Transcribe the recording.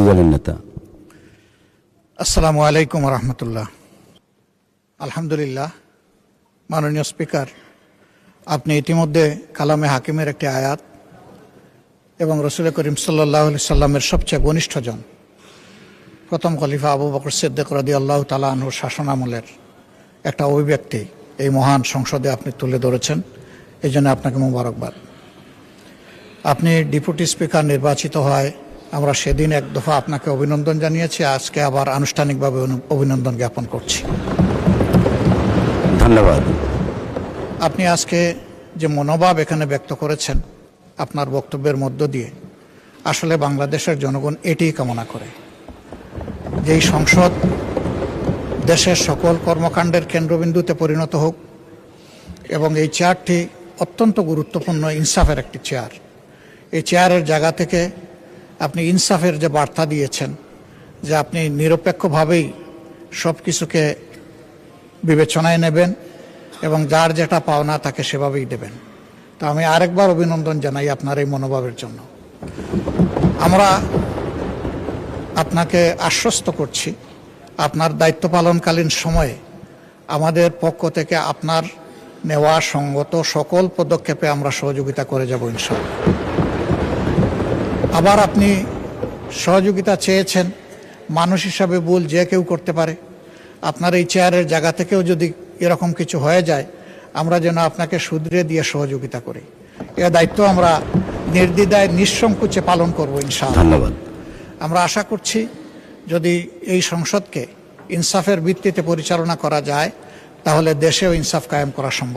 দলের নেতা। আসসালামু আলাইকুম রহমতুল্লাহ। আলহামদুলিল্লাহ, মাননীয় স্পিকার, আপনি ইতিমধ্যে কালামে হাকিমের একটি আয়াত এবং রসুল করিম সাল্লাল্লাহু আলাইহি সাল্লামের সবচেয়ে ঘনিষ্ঠজন প্রথম খলিফা আবু বকর সিদ্দিক রাদিয়াল্লাহু তাআলা আনহুর শাসনামলের একটা অভিব্যক্তি এই মহান সংসদে আপনি তুলে ধরেছেন। এই জন্য আপনাকে মোবারকবাদ। আপনি ডেপুটি স্পিকার নির্বাচিত হয়, আমরা সেদিন এক দফা আপনাকে অভিনন্দন জানিয়েছি, আজকে আবার আনুষ্ঠানিকভাবে অভিনন্দন জ্ঞাপন করছি। ধন্যবাদ। আপনি আজকে যে মনোভাব এখানে ব্যক্ত করেছেন আপনার বক্তব্যের মধ্য দিয়ে, আসলে বাংলাদেশের জনগণ এটিই কামনা করে যে এই সংসদ দেশের সকল কর্মকাণ্ডের কেন্দ্রবিন্দুতে পরিণত হোক এবং এই চেয়ারটি অত্যন্ত গুরুত্বপূর্ণ ইনসাফের একটি চেয়ার। এই চেয়ারের জায়গা থেকে আপনি ইনসাফের যে বার্তা দিয়েছেন যে আপনি নিরপেক্ষভাবেই সব কিছুকে বিবেচনায় নেবেন এবং যার যেটা পাওনা তাকে সেভাবেই দেবেন। তো আমি আরেকবার অভিনন্দন জানাই আপনার এই মনোভাবের জন্য। আমরা আপনাকে আশ্বস্ত করছি আপনার দায়িত্ব পালনকালীন সময়ে আমাদের পক্ষ থেকে আপনার নেওয়া সঙ্গত সকল পদক্ষেপে আমরা সহযোগিতা করে যাব ইনশাআল্লাহ। আবার আপনি সহযোগিতা চেয়েছেন, মানুষ হিসাবে ভুল যে কেউ করতে পারে। আপনার এই চেয়ারের জায়গা থেকেও যদি এরকম কিছু হয়ে যায়, আমরা যেন আপনাকে শুধরে দিয়ে সহযোগিতা করি। এ দায়িত্ব আমরা নির্দ্বিধায় নিঃসংকোচে পালন করব ইনশাআল্লাহ। ধন্যবাদ। আমরা আশা করছি যদি এই সংসদকে ইনসাফের ভিত্তিতে পরিচালনা করা যায় তাহলে দেশেও ইনসাফ কায়েম করা সম্ভব